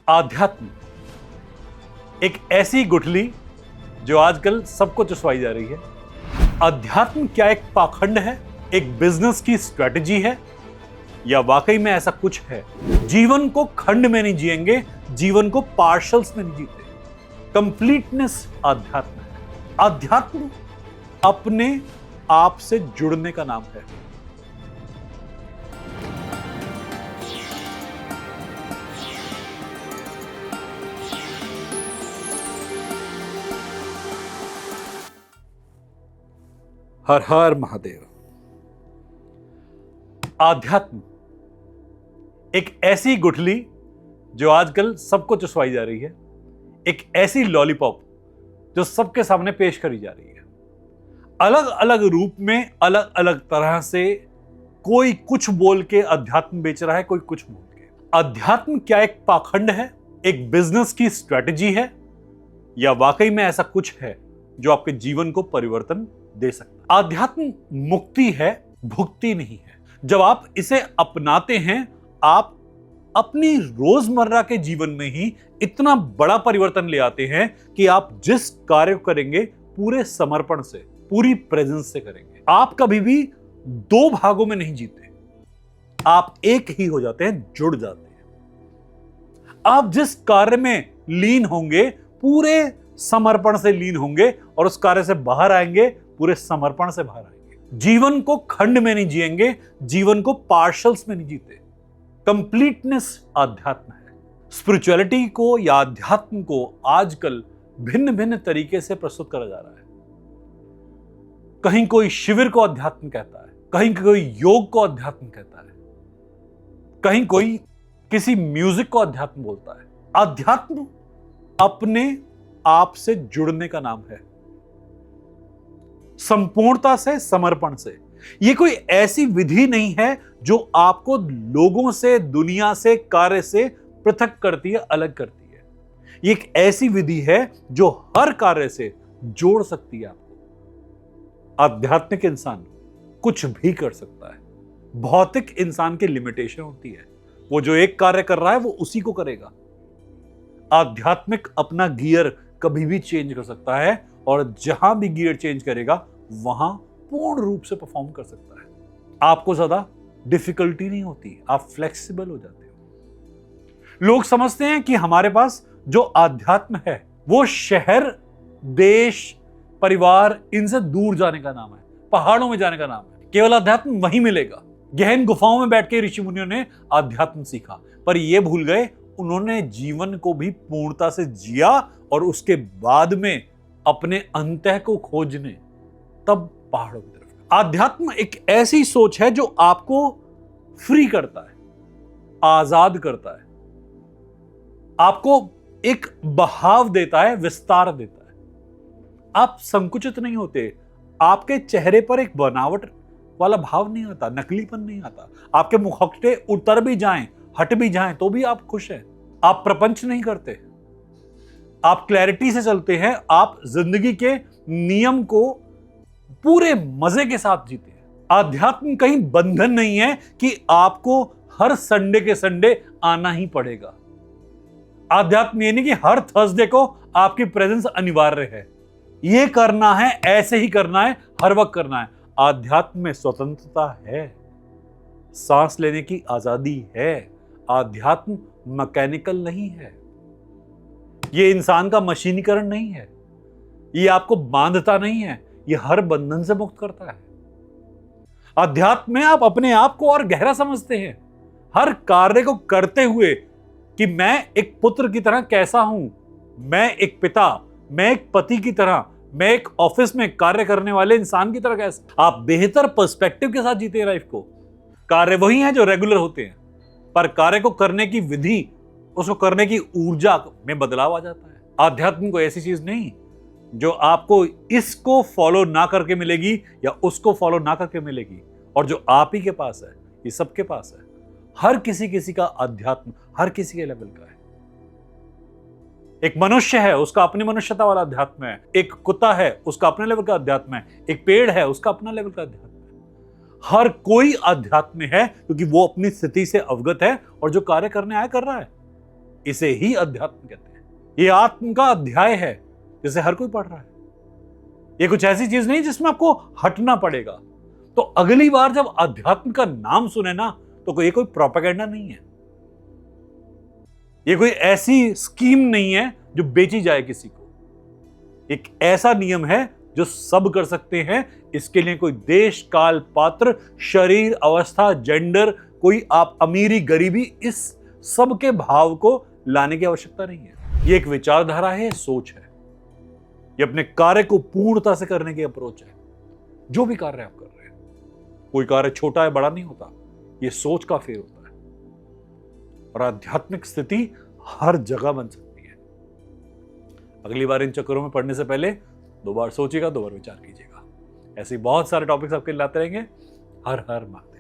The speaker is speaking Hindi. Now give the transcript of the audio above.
आध्यात्म एक ऐसी गुठली जो आजकल सबको चुसवाई जा रही है। अध्यात्म क्या एक पाखंड है, एक बिजनेस की स्ट्रेटजी है, या वाकई में ऐसा कुछ है? जीवन को खंड में नहीं जिएंगे, जीवन को पार्शल्स में नहीं जीते। कंप्लीटनेस अध्यात्म है। अध्यात्म अपने आप से जुड़ने का नाम है। हर हर महादेव। आध्यात्म एक ऐसी गुठली जो आजकल सबको चुसवाई जा रही है, एक ऐसी लॉलीपॉप जो सबके सामने पेश करी जा रही है। अलग अलग रूप में, अलग अलग तरह से कोई कुछ बोल के अध्यात्म बेच रहा है, कोई कुछ बोल के। अध्यात्म क्या एक पाखंड है, एक बिजनेस की स्ट्रेटजी है, या वाकई में ऐसा कुछ है जो आपके जीवन को परिवर्तन दे सकता है? आध्यात्म मुक्ति है, भुक्ति नहीं है। जब आप इसे अपनाते हैं, आप अपनी रोजमर्रा के जीवन में ही इतना बड़ा परिवर्तन ले आते हैं कि आप जिस कार्य करेंगे पूरे समर्पण से, पूरी प्रेजेंस से करेंगे। आप कभी भी दो भागों में नहीं जीते, आप एक ही हो जाते हैं, जुड़ जाते हैं। आप जिस कार्य में लीन होंगे पूरे समर्पण से लीन होंगे, और उस कार्य से बाहर आएंगे पूरे समर्पण से बाहर आएंगे। जीवन को खंड में नहीं जिएंगे, जीवन को पार्शल्स में नहीं जीते। कंप्लीटनेस अध्यात्म है। स्पिरिचुअलिटी को या अध्यात्म को आजकल भिन्न भिन्न तरीके से प्रस्तुत करा जा रहा है। कहीं कोई शिविर को अध्यात्म कहता है, कहीं कोई योग को अध्यात्म कहता है, कहीं कोई किसी म्यूजिक को अध्यात्म बोलता है। अध्यात्म अपने आप से जुड़ने का नाम है, संपूर्णता से, समर्पण से। यह कोई ऐसी विधि नहीं है जो आपको लोगों से, दुनिया से, कार्य से पृथक करती है, अलग करती है। यह एक ऐसी विधि है जो हर कार्य से जोड़ सकती है आपको। आध्यात्मिक इंसान कुछ भी कर सकता है। भौतिक इंसान की लिमिटेशन होती है, वो जो एक कार्य कर रहा है वो उसी को करेगा। आध्यात्मिक अपना गियर कभी भी चेंज कर सकता है, और जहां भी गियर चेंज करेगा वहां पूर्ण रूप से परफॉर्म कर सकता है। आपको ज्यादा डिफिकल्टी नहीं होती, आप फ्लेक्सिबल हो जाते हो। लोग समझते हैं कि हमारे पास जो अध्यात्म है वो शहर, देश, परिवार, इनसे दूर जाने का नाम है, पहाड़ों में जाने का नाम है। केवल अध्यात्म वहीं मिलेगा। गहन गुफाओं में बैठ के ऋषि मुनियों ने अध्यात्म सीखा, पर यह भूल गए उन्होंने जीवन को भी पूर्णता से जिया, और उसके बाद में अपने अंतः को खोजने तब पहाड़ों की तरफ। आध्यात्म एक ऐसी सोच है जो आपको फ्री करता है, आजाद करता है, आपको एक बहाव देता है, विस्तार देता है। आप संकुचित नहीं होते, आपके चेहरे पर एक बनावट वाला भाव नहीं आता, नकलीपन नहीं आता। आपके मुखौटे उतर भी जाएं, हट भी जाएं, तो भी आप खुश हैं। आप प्रपंच नहीं करते, आप क्लैरिटी से चलते हैं। आप जिंदगी के नियम को पूरे मजे के साथ जीते हैं। आध्यात्म कहीं बंधन नहीं है कि आपको हर संडे के संडे आना ही पड़ेगा। आध्यात्म ये नहीं कि हर थर्सडे को आपकी प्रेजेंस अनिवार्य है, ये करना है, ऐसे ही करना है, हर वक्त करना है। आध्यात्म में स्वतंत्रता है, सांस लेने की आजादी है। आध्यात्म मैकेनिकल नहीं है, ये इंसान का मशीनीकरण नहीं है, ये आपको बांधता नहीं है, ये हर बंधन से मुक्त करता है। अध्यात्म में आप अपने आप को और गहरा समझते हैं, हर कार्य को करते हुए कि मैं एक पुत्र की तरह कैसा हूं, मैं एक पिता, मैं एक पति की तरह, मैं एक ऑफिस में कार्य करने वाले इंसान की तरह कैसा। आप बेहतर पर्सपेक्टिव के साथ जीते हैं लाइफ को। कार्य वही है जो रेगुलर होते हैं, पर कार्य को करने की विधि, उसको करने की ऊर्जा में बदलाव आ जाता है। आध्यात्म को ऐसी चीज नहीं जो आपको इसको फॉलो ना करके मिलेगी या उसको फॉलो ना करके मिलेगी, और जो आप ही के पास है ये सबके पास है। हर किसी का अध्यात्म हर किसी के लेवल का है। एक मनुष्य है, उसका अपनी मनुष्यता वाला अध्यात्म है। एक कुत्ता है, उसका अपने लेवल का अध्यात्म है। एक पेड़ है, उसका अपना लेवल का अध्यात्म है। हर कोई अध्यात्म है, क्योंकि वो अपनी स्थिति से अवगत है और जो कार्य करने आया कर रहा है। इसे ही अध्यात्म कहते हैं। ये आत्म का अध्याय है जिसे हर कोई पढ़ रहा है। ये कुछ ऐसी चीज नहीं जिसमें आपको हटना पड़ेगा। तो अगली बार जब अध्यात्म का नाम सुने ना, तो ये कोई प्रोपेगेंडा नहीं है, ये कोई ऐसी स्कीम नहीं है जो बेची जाए किसी को। एक ऐसा नियम है जो सब कर सकते हैं। इसके लिए कोई देश, काल, पात्र, शरीर, अवस्था, जेंडर, कोई आप अमीरी, गरीबी, इस सब के भाव को लाने की आवश्यकता नहीं है। ये एक विचारधारा है, सोच है। ये अपने कार्य को पूर्णता से करने की अप्रोच है। जो भी कार्य आप कर रहे हैं, कोई कार्य छोटा है बड़ा नहीं होता, ये सोच का फेर होता है। और आध्यात्मिक स्थिति हर जगह बन सकती है। अगली बार इन चक्करों में पढ़ने से पहले 2 बार सोचिएगा, 2 बार विचार कीजिएगा। ऐसे बहुत सारे टॉपिक्स आपके लिए लाते रहेंगे। हर हर महादेव।